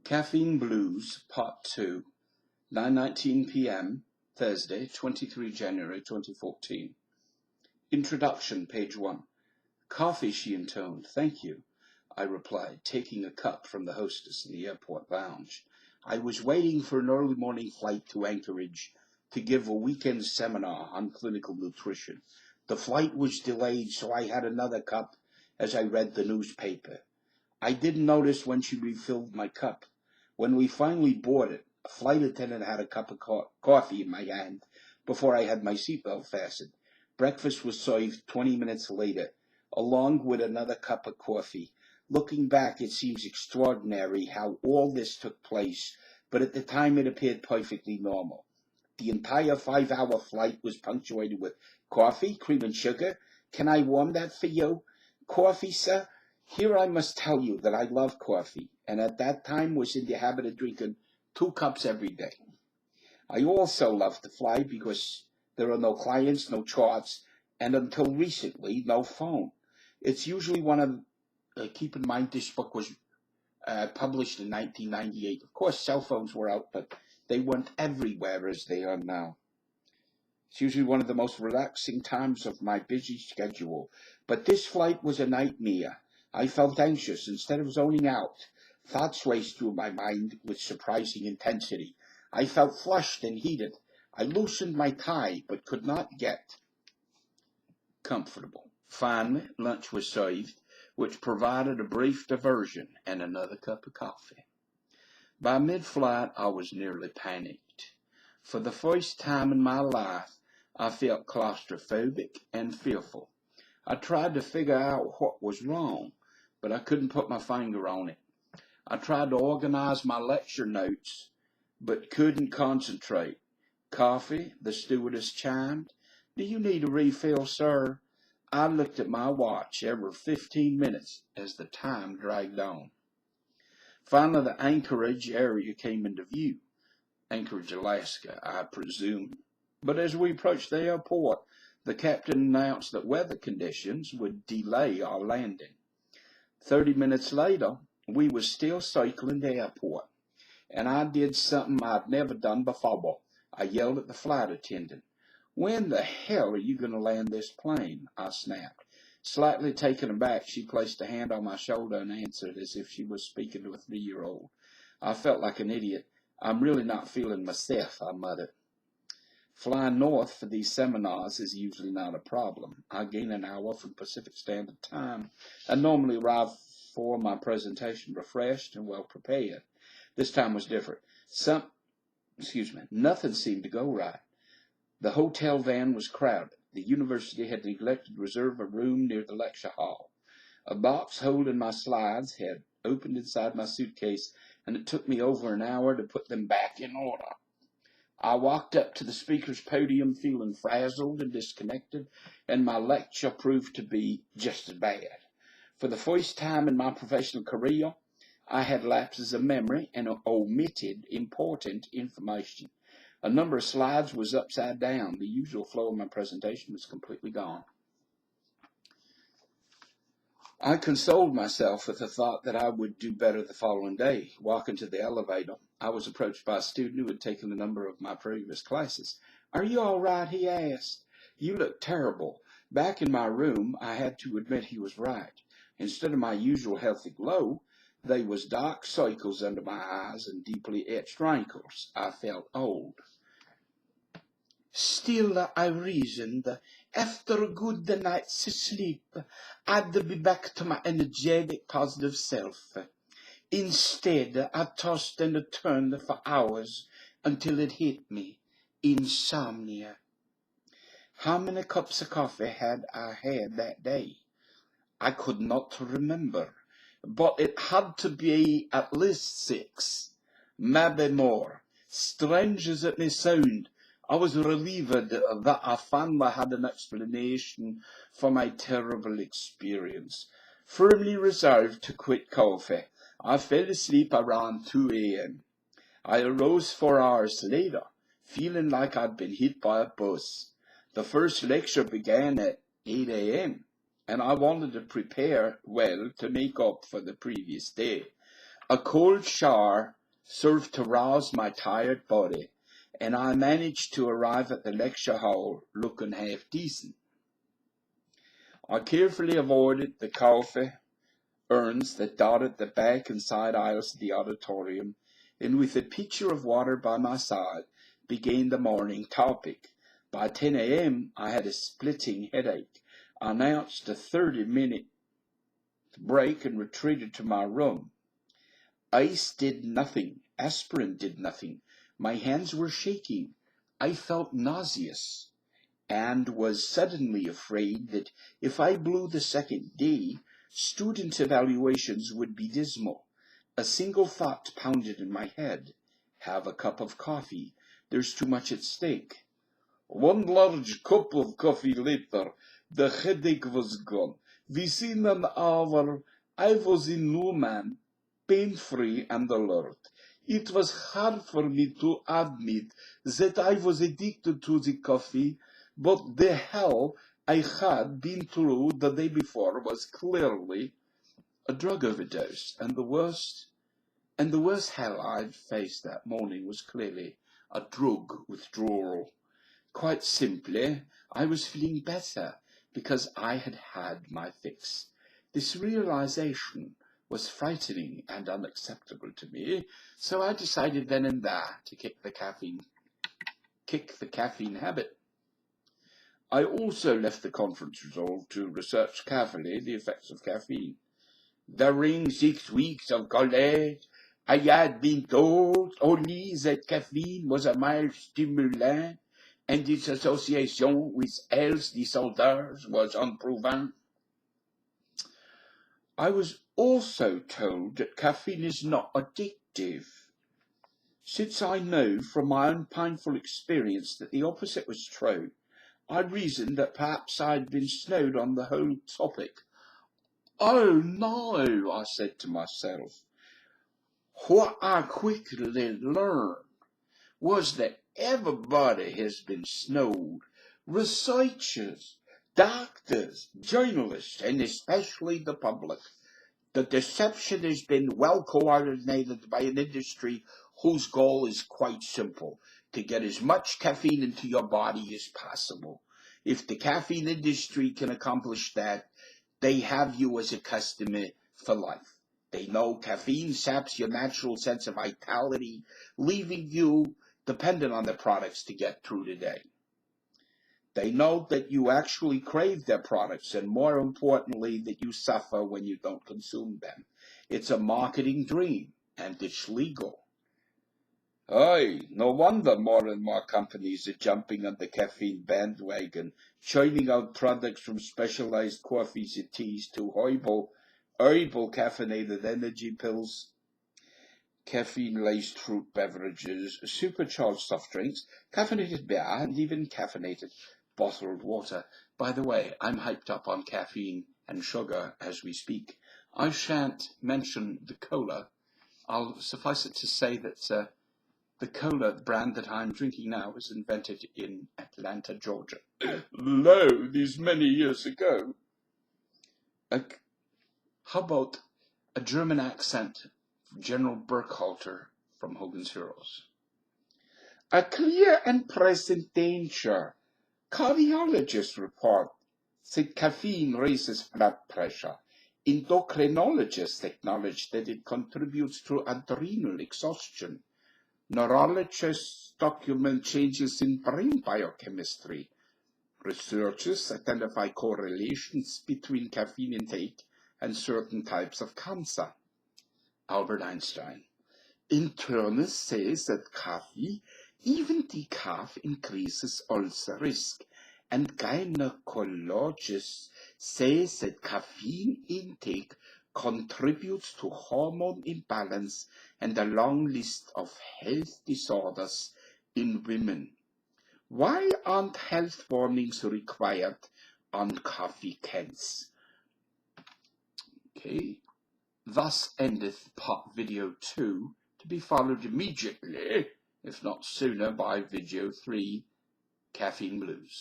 Caffeine Blues, Part 2, 9:19 p.m., Thursday, 23 January 2014. Introduction, page 1. Coffee, she intoned. Thank you, I replied, taking a cup from the hostess in the airport lounge. I was waiting for an early morning flight to Anchorage to give a weekend seminar on clinical nutrition. The flight was delayed, so I had another cup as I read the newspaper. I didn't notice when she refilled my cup. When we finally boarded, a flight attendant had a cup of coffee in my hand before I had my seatbelt fastened. Breakfast was served 20 minutes later, along with another cup of coffee. Looking back, it seems extraordinary how all this took place, but at the time it appeared perfectly normal. The entire 5-hour flight was punctuated with coffee, cream and sugar. Can I warm that for you? Coffee, sir? Here I must tell you that I love coffee, and at that time was in the habit of drinking 2 cups every day. I also love to fly because there are no clients, no charts, and until recently, no phone. It's usually keep in mind this book was published in 1998. Of course, cell phones were out, but they weren't everywhere as they are now. It's usually one of the most relaxing times of my busy schedule, but this flight was a nightmare. I felt anxious. Instead of zoning out, thoughts raced through my mind with surprising intensity. I felt flushed and heated. I loosened my tie, but could not get comfortable. Finally, lunch was served, which provided a brief diversion and another cup of coffee. By mid-flight, I was nearly panicked. For the first time in my life, I felt claustrophobic and fearful. I tried to figure out what was wrong, but I couldn't put my finger on it. I tried to organize my lecture notes, but couldn't concentrate. Coffee, the stewardess chimed. Do you need a refill, sir? I looked at my watch every 15 minutes as the time dragged on. Finally, the Anchorage area came into view. Anchorage, Alaska, I presume. But as we approached the airport, the captain announced that weather conditions would delay our landing. 30 minutes later, we were still circling the airport, and I did something I'd never done before. I yelled at the flight attendant. When the hell are you going to land this plane? I snapped. Slightly taken aback, she placed a hand on my shoulder and answered as if she was speaking to a 3-year-old. I felt like an idiot. I'm really not feeling myself, I muttered. Flying north for these seminars is usually not a problem. I gain an hour from Pacific Standard Time. I normally arrive for my presentation refreshed and well prepared. This time was different. Nothing seemed to go right. The hotel van was crowded. The university had neglected to reserve a room near the lecture hall. A box holding my slides had opened inside my suitcase, and it took me over an hour to put them back in order. I walked up to the speaker's podium feeling frazzled and disconnected, and my lecture proved to be just as bad. For the first time in my professional career, I had lapses of memory and omitted important information. A number of slides was upside down. The usual flow of my presentation was completely gone. I consoled myself with the thought that I would do better the following day. Walking to the elevator, I was approached by a student who had taken the number of my previous classes. Are you all right? He asked. You look terrible. Back in my room, I had to admit he was right. Instead of my usual healthy glow, there was dark circles under my eyes and deeply etched wrinkles. I felt old. Still, I reasoned, after a good night's sleep, I'd be back to my energetic, positive self. Instead, I tossed and turned for hours until it hit me. Insomnia. How many cups of coffee had I had that day? I could not remember, but it had to be at least 6, maybe more. Strange as it may sound, I was relieved that I finally had an explanation for my terrible experience. Firmly resolved to quit coffee, I fell asleep around 2 a.m. I arose 4 hours later, feeling like I'd been hit by a bus. The first lecture began at 8 a.m., and I wanted to prepare well to make up for the previous day. A cold shower served to rouse my tired body, and I managed to arrive at the lecture hall looking half decent. I carefully avoided the coffee urns that dotted the back and side aisles of the auditorium, and with a pitcher of water by my side, began the morning topic. By 10 a.m., I had a splitting headache. I announced a 30-minute break and retreated to my room. Ice did nothing. Aspirin did nothing. My hands were shaking. I felt nauseous, and was suddenly afraid that if I blew the second day, student evaluations would be dismal. A single thought pounded in my head. Have a cup of coffee. There's too much at stake. 1 large cup of coffee later, the headache was gone. Within an hour, I was in Newman, pain-free and alert. It was hard for me to admit that I was addicted to the coffee, but the hell I had been through the day before was clearly a drug overdose, and the worst hell I'd faced that morning was clearly a drug withdrawal. Quite simply, I was feeling better because I had had my fix. This realization was frightening and unacceptable to me, so I decided then and there to kick the caffeine habit. I also left the conference resolved to research carefully the effects of caffeine. During 6 weeks of college, I had been told only that caffeine was a mild stimulant and its association with health disorders was unproven. I was also told that caffeine is not addictive. Since I know from my own painful experience that the opposite was true, I reasoned that perhaps I had been snowed on the whole topic. Oh no, I said to myself. What I quickly learned was that everybody has been snowed. Researchers, doctors, journalists, and especially the public. The deception has been well coordinated by an industry whose goal is quite simple: to get as much caffeine into your body as possible. If the caffeine industry can accomplish that, they have you as a customer for life. They know caffeine saps your natural sense of vitality, leaving you dependent on their products to get through the day. They know that you actually crave their products, and more importantly, that you suffer when you don't consume them. It's a marketing dream, and it's legal. Aye, no wonder more and more companies are jumping on the caffeine bandwagon, churning out products from specialized coffees and teas to horrible caffeinated energy pills, caffeine-laced fruit beverages, supercharged soft drinks, caffeinated beer, and even caffeinated bottled water. By the way, I'm hyped up on caffeine and sugar as we speak. I shan't mention the cola. I'll suffice it to say that the cola brand that I'm drinking now was invented in Atlanta, Georgia. Lo, these many years ago. How about a German accent from General Burkhalter from Hogan's Heroes? A clear and present danger. Cardiologists report that caffeine raises blood pressure. Endocrinologists acknowledge that it contributes to adrenal exhaustion. Neurologists document changes in brain biochemistry. Researchers identify correlations between caffeine intake and certain types of cancer. Albert Einstein. Internists say that coffee, even decaf, increases ulcer risk, and gynecologists say that caffeine intake contributes to hormone imbalance and a long list of health disorders in women. Why aren't health warnings required on coffee cans? Okay, thus endeth part video 2, to be followed immediately, if not sooner, by video 3, Caffeine Blues.